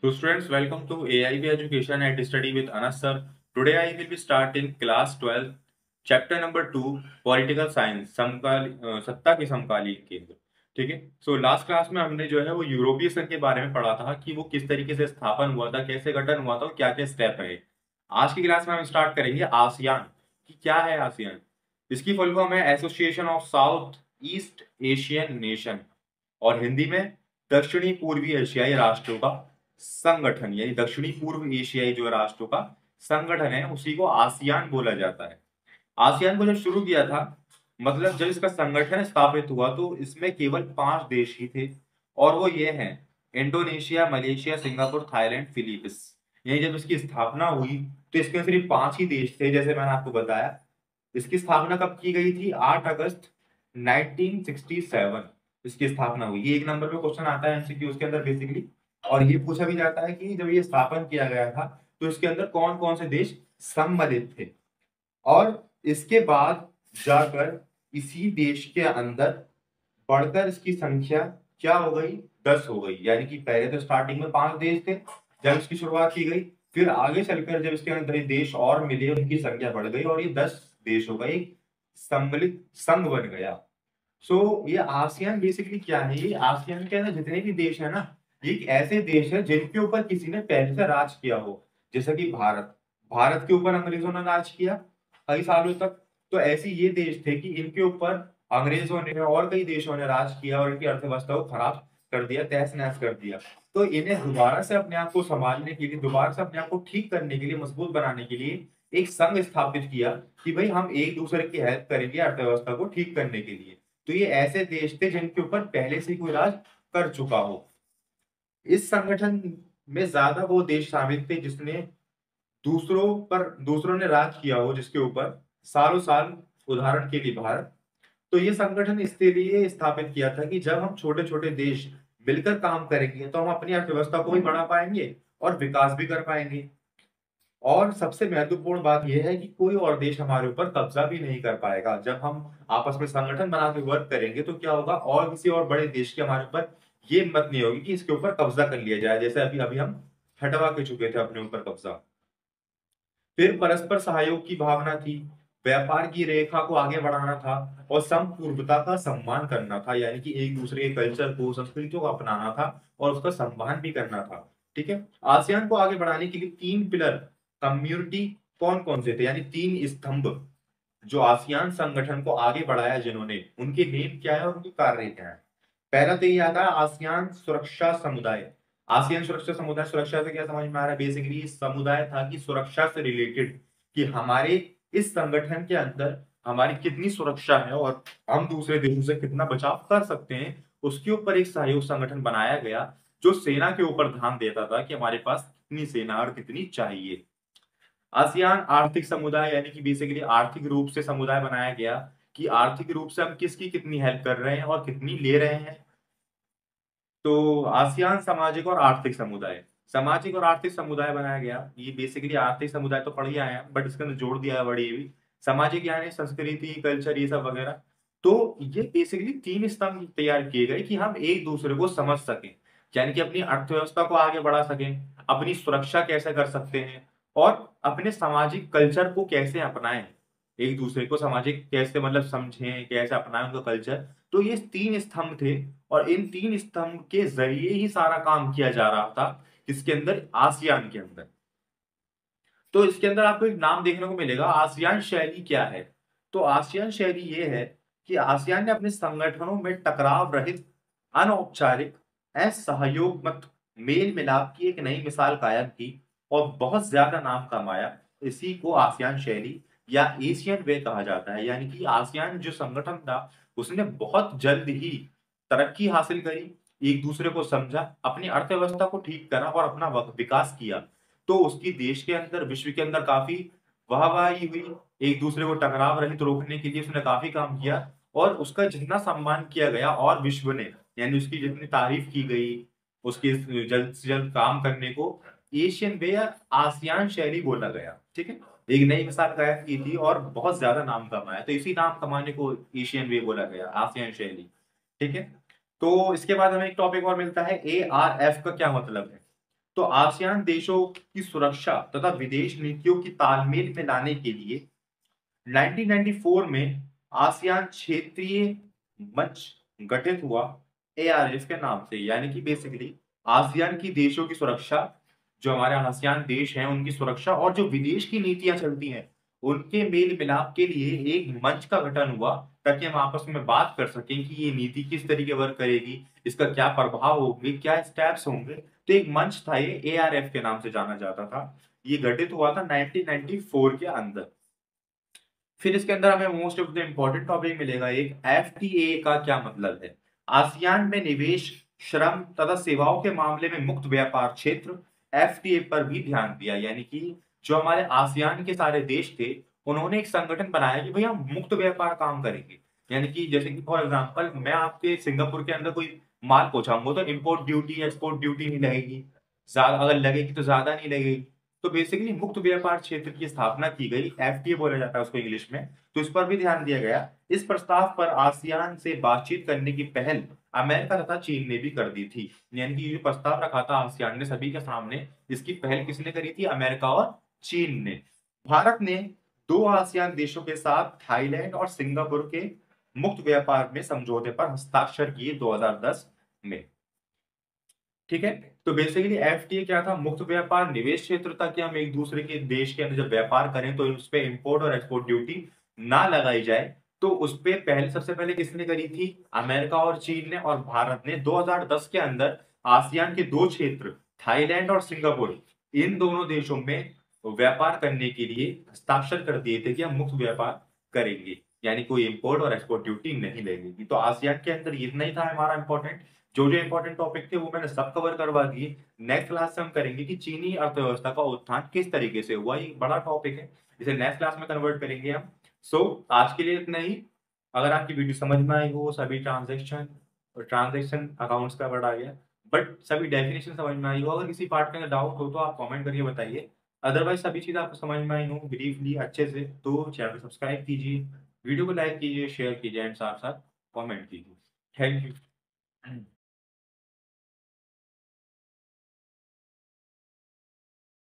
So students, welcome to AIB Education and Study with Anas sir. Today I will be starting class 12, chapter number 2, Political Science, सत्ता के समकालीन केंद्र। ठीक है। So last class में हमने जो है वो यूरोपीय संघ के बारे में पढ़ा था कि वो किस तरीके से स्थापन हुआ था, कैसे गठन हुआ था और क्या क्या स्टेप रहे। आज की क्लास में हम स्टार्ट करेंगे आसियान कि क्या है आसियान। इसकी फुल फॉर्म है association of south east Asian nation और हिंदी में दक्षिणी पूर्वी एशियाई राष्ट्रों का संगठन, यानी दक्षिणी पूर्व एशियाई जो राष्ट्रों का संगठन है उसी को आसियान बोला जाता है। आसियान को जब शुरू किया था, मतलब जब इसका संगठन स्थापित हुआ तो इसमें केवल 5 देश ही थे और वो ये हैं Indonesia, Malaysia, Singapore, Thailand, Philippines. यही जब इसकी स्थापना हुई तो इसके सिर्फ 5 ही देश थे, जैसे मैंने आपको बताया। इसकी स्थापना कब की गई थी? 8 अगस्त 1967 इसकी स्थापना हुई। ये एक नंबर पे क्वेश्चन आता है एमसीक्यू के अंदर बेसिकली। और ये पूछा भी जाता है कि जब ये स्थापन किया गया था तो इसके अंदर कौन कौन से देश सम्मिलित थे, और इसके बाद जाकर इसी देश के अंदर बढ़कर इसकी संख्या क्या हो गई? 10 हो गई। यानी कि पहले तो स्टार्टिंग में 5 देश थे जब इसकी शुरुआत की गई, फिर आगे चलकर जब इसके अंदर देश और मिले उनकी संख्या बढ़ गई और ये 10 देश हो गई, सम्मिलित संघ बन गया। ये आसियान बेसिकली क्या है? ये आसियान के अंदर जितने भी देश है ना, ये एक ऐसे देश है जिनके ऊपर किसी ने पहले से राज किया हो। जैसे कि भारत के ऊपर अंग्रेजों ने राज किया कई सालों तक। तो ऐसे ये देश थे कि इनके ऊपर अंग्रेजों ने और कई देशों ने राज किया और इनकी अर्थव्यवस्था को खराब कर दिया, तहस नहस कर दिया। तो इन्हें दोबारा से अपने आप को संभालने के लिए, दोबारा से अपने आप को ठीक करने के लिए, मजबूत बनाने के लिए एक संघ स्थापित किया कि भाई हम एक दूसरे की हेल्प करेंगे अर्थव्यवस्था को ठीक करने के लिए। तो ये ऐसे देश थे जिनके ऊपर पहले से ही कोई राज कर चुका हो। इस संगठन में ज्यादा वो देश शामिल थे जिसने दूसरों ने राज किया हो जिसके ऊपर सालों साल। उदाहरण के लिए भारत। तो ये संगठन इसके लिए स्थापित किया था कि जब हम छोटे छोटे देश मिलकर काम करेंगे तो हम अपनी अर्थव्यवस्था को भी बढ़ा पाएंगे और विकास भी कर पाएंगे। और सबसे महत्वपूर्ण बात यह है कि कोई और देश हमारे ऊपर कब्जा भी नहीं कर पाएगा। जब हम आपस में संगठन बना के वर्क करेंगे तो क्या होगा, और किसी और बड़े देश की हमारे ऊपर ये हिम्मत नहीं होगी कि इसके ऊपर कब्जा कर लिया जाए, जैसे अभी अभी हम हटवा के चुके थे अपने ऊपर कब्जा। फिर परस्पर सहयोग की भावना थी, व्यापार की रेखा को आगे बढ़ाना था और संपूर्णता का सम्मान करना था, यानी कि एक दूसरे के कल्चर को, संस्कृतियों को अपनाना था और उसका सम्मान भी करना था। ठीक है। आसियान को आगे बढ़ाने के लिए 3 पिलर कम्युनिटी कौन कौन से थे, यानी 3 स्तंभ जो आसियान संगठन को आगे बढ़ाया जिन्होंने, उनके नेम क्या है और उनके कार्य क्या है। पहला तो ये आता है आसियान सुरक्षा समुदाय। आसियान सुरक्षा समुदाय, सुरक्षा से क्या समझ में आ रहा है? बेसिकली समुदाय था कि सुरक्षा से रिलेटेड, कि हमारे इस संगठन के अंदर हमारी कितनी सुरक्षा है और हम दूसरे देशों से कितना बचाव कर सकते हैं, उसके ऊपर एक सहयोग संगठन बनाया गया जो सेना के ऊपर ध्यान देता था कि हमारे पास कितनी सेना और कितनी चाहिए। आसियान आर्थिक समुदाय, यानी कि बेसिकली आर्थिक रूप से समुदाय बनाया गया कि आर्थिक रूप से हम किसकी कितनी हेल्प कर रहे हैं और कितनी ले रहे हैं। तो आसियान सामाजिक और आर्थिक समुदाय, सामाजिक और आर्थिक समुदाय बनाया गया। ये बेसिकली आर्थिक समुदाय तो पढ़ ही आए हैं बट इसके अंदर जोड़ दिया है बड़ी हुई सामाजिक, यानी संस्कृति, कल्चर, ये सब वगैरह। तो ये बेसिकली 3 स्तंभ तैयार किए गए कि हम एक दूसरे को समझ सकें, यानी कि अपनी अर्थव्यवस्था को आगे बढ़ा सकें, अपनी सुरक्षा कैसे कर सकते हैं और अपने सामाजिक कल्चर को कैसे अपनाएं। एक दूसरे को सामाजिक कैसे मतलब समझें, कैसे अपनाएं उनका कल्चर। तो ये 3 स्तंभ थे और इन 3 स्तंभ के जरिए ही सारा काम किया जा रहा था इसके अंदर, आसियान के अंदर। तो इसके अंदर आपको एक नाम देखने को मिलेगा, आसियान शैली क्या है? तो आसियान शैली ये है कि आसियान ने अपने संगठनों में टकराव रहित, अनौपचारिक, असहयोग मत मेल मिलाप की एक नई मिसाल कायम की और बहुत ज्यादा नाम कमाया। इसी को आसियान शैली या एशियन वे कहा जाता है। यानी कि आसियान जो संगठन था उसने बहुत जल्द ही तरक्की हासिल करी, एक दूसरे को समझा, अपनी अर्थव्यवस्था को ठीक करा और अपना विकास किया। तो उसकी देश के अंदर, विश्व के अंदर काफी वाहवाही हुई। एक दूसरे को टकराव रहित रोकने के लिए उसने काफी काम किया और उसका जितना सम्मान किया गया और विश्व ने, यानी उसकी जितनी तारीफ की गई, उसके जल्द से जल्द काम करने को एशियन वे या आसियान शैली बोला गया। ठीक है। एक नई मिसाल कायम की थी और बहुत ज्यादा नाम कमाया, तो इसी नाम कमाने को एशियन वे बोला गया, आसियान शैली। ठीक है। तो इसके बाद हमें एक टॉपिक और मिलता है, ARF का क्या मतलब है? तो आसियान देशों की सुरक्षा तथा विदेश नीतियों की तालमेल में लाने के लिए 1994 में आसियान क्षेत्रीय मंच गठित हुआ, एआरएफ के नाम से। यानी कि बेसिकली आसियान की देशों की सुरक्षा, जो हमारे आसियान देश हैं उनकी सुरक्षा और जो विदेश की नीतियां चलती हैं उनके मेल मिलाप के लिए एक मंच का गठन हुआ, ताकि हम आपस में बात कर सकें कि ये नीति किस तरीके वर्क करेगी, इसका क्या प्रभाव होंगे, क्या स्टेप्स होंगे। तो एक मंच था, ये एआरएफ के नाम से जाना जाता था। ये गठित हुआ था 1994 के अंदर। फिर इसके अंदर हमें most of the important topic मिलेगा एक, एफटीए का क्या मतलब है। आसियान में निवेश, श्रम तथा सेवाओं के मामले में मुक्त व्यापार क्षेत्र, एफटीए पर भी ध्यान दिया। यानी कि जो हमारे आसियान के सारे देश थे उन्होंने एक संगठन बनाया कि भैया हम मुक्त व्यापार काम करेंगे। यानी कि जैसे कि फॉर एग्जांपल मैं आपके सिंगापुर के अंदर कोई माल पहुंचाऊंगा तो इंपोर्ट ड्यूटी एक्सपोर्ट ड्यूटी नहीं लगेगी, ज्यादा अगर लगेगी तो ज्यादा नहीं लगेगी। तो बेसिकली मुक्त व्यापार क्षेत्र की स्थापना की गई, एफटीए बोला जाता है उसको इंग्लिश में। तो इस पर भी ध्यान दिया गया। इस प्रस्ताव पर आसियान से बातचीत करने की पहल अमेरिका तथा चीन ने भी कर दी थी। यानी कि ये जो प्रस्ताव रखा था आसियान ने सभी के सामने, इसकी पहल किसने करी थी, अमेरिका और चीन ने। भारत ने दो आसियान देशों के साथ थाईलैंड और सिंगापुर के मुक्त व्यापार में समझौते पर हस्ताक्षर किए 2010 में। ठीक है। तो बेसिकली एफटीए क्या था, मुक्त व्यापार निवेश क्षेत्र था कि हम एक दूसरे के देश के अंदर जब व्यापार करें तो उस पे इंपोर्ट और एक्सपोर्ट ड्यूटी ना लगाई जाए। तो उस पे पहले सबसे पहले किसने करी थी, अमेरिका और चीन ने। और भारत ने 2010 के अंदर आसियान के दो क्षेत्र थाईलैंड और सिंगापुर, इन दोनों देशों में व्यापार करने के लिए हस्ताक्षर कर दिए थे कि हम मुक्त व्यापार करेंगे, यानी कोई इंपोर्ट और एक्सपोर्ट ड्यूटी नहीं लगेगी। तो आसियान के अंदर इतना ही था हमारा इंपॉर्टेंट। जो जो इंपॉर्टेंट टॉपिक थे वो मैंने सब कवर करवा दिए। नेक्स्ट क्लास से हम करेंगे कि चीनी अर्थव्यवस्था का उत्थान किस तरीके से हुआ, ये बड़ा टॉपिक है, इसे नेक्स्ट क्लास में कन्वर्ट करेंगे हम। आज के लिए इतना ही। अगर आपकी वीडियो समझ में आई हो, सभी ट्रांजेक्शन अकाउंट्स का वर्ड आ गया, बट सभी डेफिनेशन समझ में आई हो, अगर किसी पार्ट के अंदर डाउट हो तो आप कमेंट करके बताइए। अदरवाइज सभी चीज़ आपको समझ में आई हो ब्रीफली अच्छे से, तो चैनल सब्सक्राइब कीजिए, वीडियो को लाइक कीजिए, शेयर कीजिए एंड साथ साथ कमेंट कीजिए। Thank you.